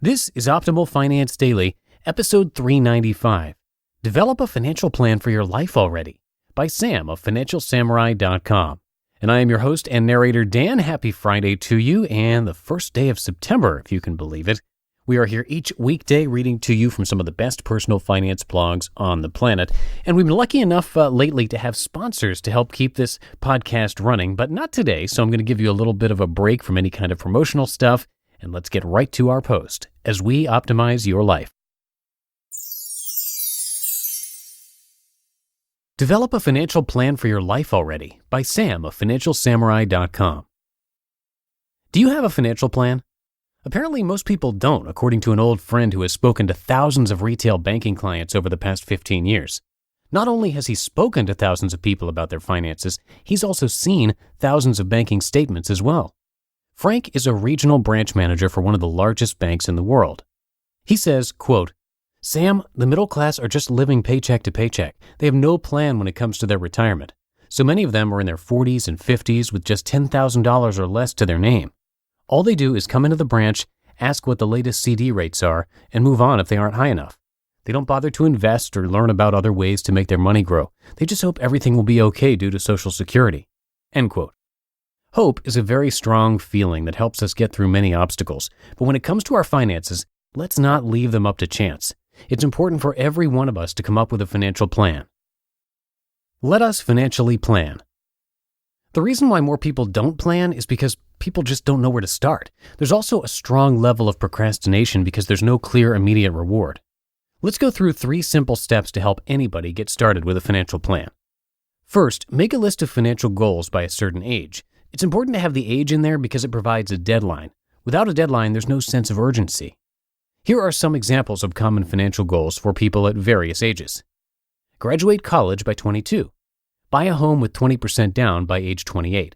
This is Optimal Finance Daily, episode 395. Develop a financial plan for your life already, by Sam of FinancialSamurai.com. And I am your host and narrator, Dan. Happy Friday to you, and the first day of September, if you can believe it. We are here each weekday reading to you from some of the best personal finance blogs on the planet. And we've been lucky enough lately to have sponsors to help keep this podcast running, but not today. So I'm going to give you a little bit of a break from any kind of promotional stuff. And let's get right to our post as we optimize your life. Develop a financial plan for your life already, by Sam of FinancialSamurai.com. Do you have a financial plan? Apparently most people don't, according to an old friend who has spoken to thousands of retail banking clients over the past 15 years. Not only has he spoken to thousands of people about their finances, he's also seen thousands of banking statements as well. Frank is a regional branch manager for one of the largest banks in the world. He says, quote, "Sam, the middle class are just living paycheck to paycheck. They have no plan when it comes to their retirement. So many of them are in their 40s and 50s with just $10,000 or less to their name. All they do is come into the branch, ask what the latest CD rates are, and move on if they aren't high enough. They don't bother to invest or learn about other ways to make their money grow. They just hope everything will be okay due to Social Security." End quote. Hope is a very strong feeling that helps us get through many obstacles. But when it comes to our finances, let's not leave them up to chance. It's important for every one of us to come up with a financial plan. Let us financially plan. The reason why more people don't plan is because people just don't know where to start. There's also a strong level of procrastination because there's no clear immediate reward. Let's go through 3 simple steps to help anybody get started with a financial plan. First, make a list of financial goals by a certain age. It's important to have the age in there because it provides a deadline. Without a deadline, there's no sense of urgency. Here are some examples of common financial goals for people at various ages. Graduate college by 22. Buy a home with 20% down by age 28.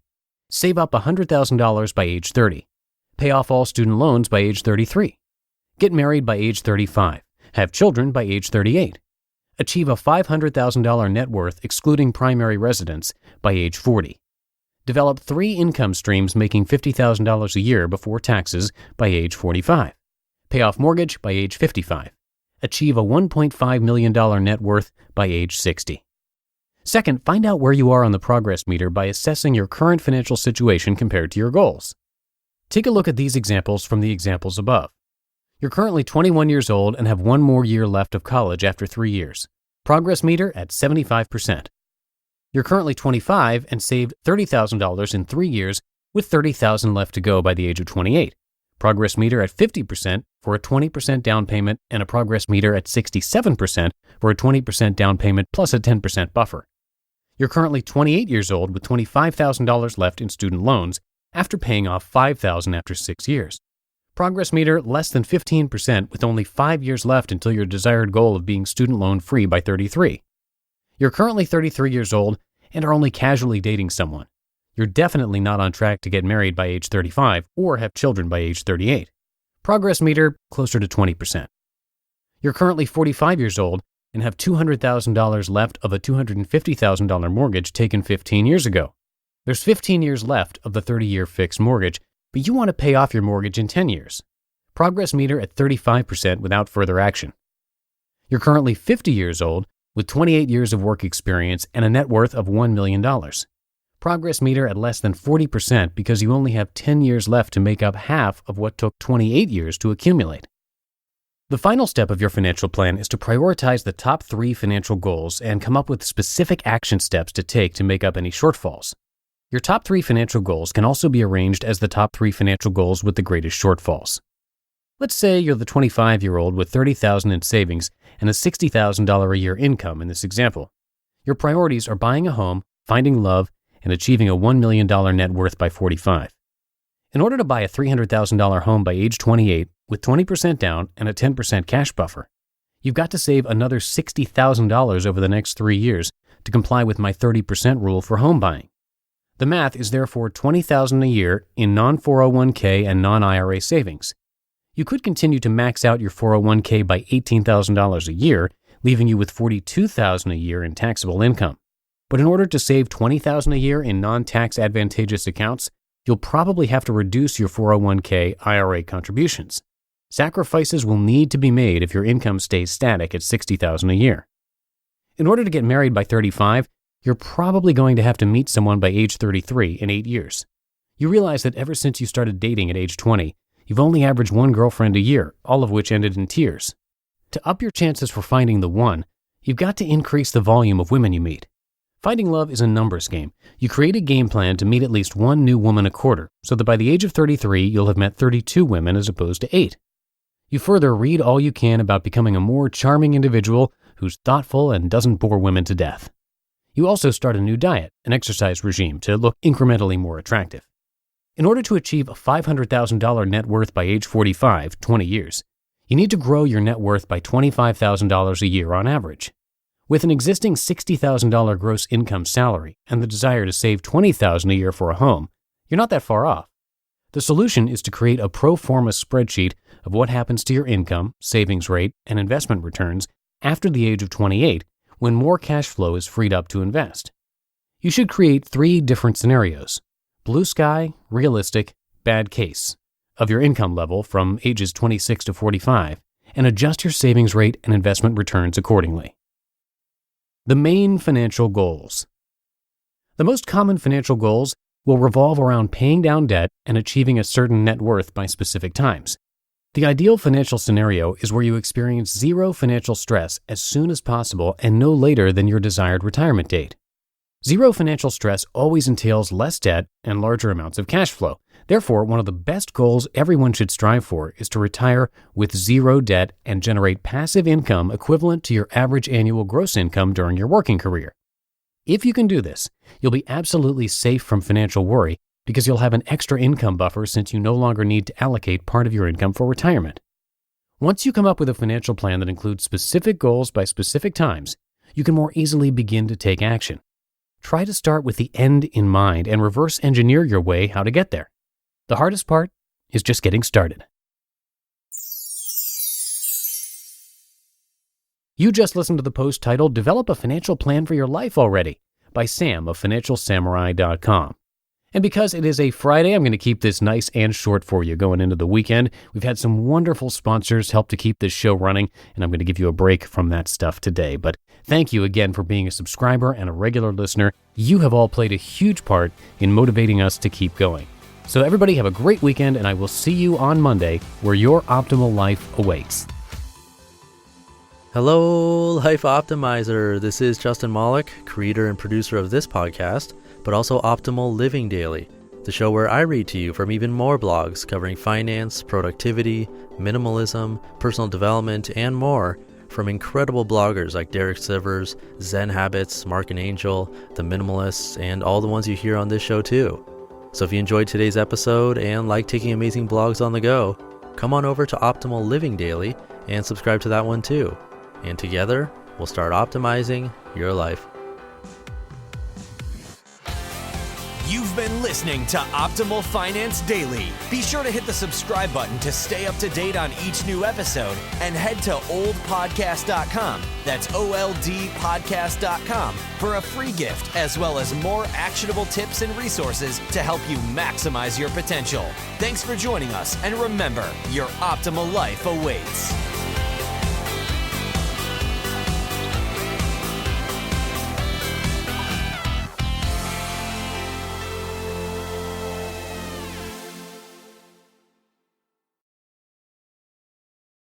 Save up $100,000 by age 30. Pay off all student loans by age 33. Get married by age 35. Have children by age 38. Achieve a $500,000 net worth excluding primary residence by age 40. Develop 3 income streams making $50,000 a year before taxes by age 45. Pay off mortgage by age 55. Achieve a $1.5 million net worth by age 60. Second, find out where you are on the progress meter by assessing your current financial situation compared to your goals. Take a look at these examples from the examples above. You're currently 21 years old and have 1 more year left of college after 3 years. Progress meter at 75%. You're currently 25 and saved $30,000 in 3 years with $30,000 left to go by the age of 28. Progress meter at 50% for a 20% down payment and a progress meter at 67% for a 20% down payment plus a 10% buffer. You're currently 28 years old with $25,000 left in student loans after paying off $5,000 after 6 years. Progress meter less than 15% with only 5 years left until your desired goal of being student loan free by 33. You're currently 33 years old and are only casually dating someone. You're definitely not on track to get married by age 35 or have children by age 38. Progress meter closer to 20%. You're currently 45 years old and have $200,000 left of a $250,000 mortgage taken 15 years ago. There's 15 years left of the 30-year fixed mortgage, but you want to pay off your mortgage in 10 years. Progress meter at 35% without further action. You're currently 50 years old with 28 years of work experience and a net worth of $1 million. Progress meter at less than 40% because you only have 10 years left to make up half of what took 28 years to accumulate. The final step of your financial plan is to prioritize the top 3 financial goals and come up with specific action steps to take to make up any shortfalls. Your top 3 financial goals can also be arranged as the top 3 financial goals with the greatest shortfalls. Let's say you're the 25-year-old with $30,000 in savings and a $60,000 a year income in this example. Your priorities are buying a home, finding love, and achieving a $1 million net worth by 45. In order to buy a $300,000 home by age 28 with 20% down and a 10% cash buffer, you've got to save another $60,000 over the next 3 years to comply with my 30% rule for home buying. The math is therefore $20,000 a year in non-401k and non-IRA savings. You could continue to max out your 401k by $18,000 a year, leaving you with $42,000 a year in taxable income. But in order to save $20,000 a year in non-tax advantageous accounts, you'll probably have to reduce your 401k IRA contributions. Sacrifices will need to be made if your income stays static at $60,000 a year. In order to get married by 35, you're probably going to have to meet someone by age 33 in 8 years. You realize that ever since you started dating at age 20, you've only averaged one girlfriend a year, all of which ended in tears. To up your chances for finding the one, you've got to increase the volume of women you meet. Finding love is a numbers game. You create a game plan to meet at least one new woman a quarter, so that by the age of 33, you'll have met 32 women as opposed to 8. You further read all you can about becoming a more charming individual who's thoughtful and doesn't bore women to death. You also start a new diet, an exercise regime to look incrementally more attractive. In order to achieve a $500,000 net worth by age 45, 20 years, you need to grow your net worth by $25,000 a year on average. With an existing $60,000 gross income salary and the desire to save $20,000 a year for a home, you're not that far off. The solution is to create a pro forma spreadsheet of what happens to your income, savings rate, and investment returns after the age of 28 when more cash flow is freed up to invest. You should create 3 different scenarios: blue sky, realistic, bad case, of your income level from ages 26 to 45, and adjust your savings rate and investment returns accordingly. The main financial goals. The most common financial goals will revolve around paying down debt and achieving a certain net worth by specific times. The ideal financial scenario is where you experience zero financial stress as soon as possible and no later than your desired retirement date. Zero financial stress always entails less debt and larger amounts of cash flow. Therefore, one of the best goals everyone should strive for is to retire with zero debt and generate passive income equivalent to your average annual gross income during your working career. If you can do this, you'll be absolutely safe from financial worry because you'll have an extra income buffer since you no longer need to allocate part of your income for retirement. Once you come up with a financial plan that includes specific goals by specific times, you can more easily begin to take action. Try to start with the end in mind and reverse engineer your way how to get there. The hardest part is just getting started. You just listened to the post titled "Develop a Financial Plan for Your Life Already" by Sam of financialsamurai.com. And because it is a Friday, I'm going to keep this nice and short for you going into the weekend. We've had some wonderful sponsors help to keep this show running, and I'm going to give you a break from that stuff today. But thank you again for being a subscriber and a regular listener. You have all played a huge part in motivating us to keep going. So everybody have a great weekend, and I will see you on Monday where your optimal life awaits. Hello, Life Optimizer. This is Justin Malik, creator and producer of this podcast, but also Optimal Living Daily, the show where I read to you from even more blogs covering finance, productivity, minimalism, personal development, and more from incredible bloggers like Derek Sivers, Zen Habits, Mark and Angel, The Minimalists, and all the ones you hear on this show too. So if you enjoyed today's episode and like taking amazing blogs on the go, come on over to Optimal Living Daily and subscribe to that one too. And together, we'll start optimizing your life. You've been listening to Optimal Finance Daily. Be sure to hit the subscribe button to stay up to date on each new episode and head to oldpodcast.com. That's OLDpodcast.com for a free gift as well as more actionable tips and resources to help you maximize your potential. Thanks for joining us, and remember, your optimal life awaits.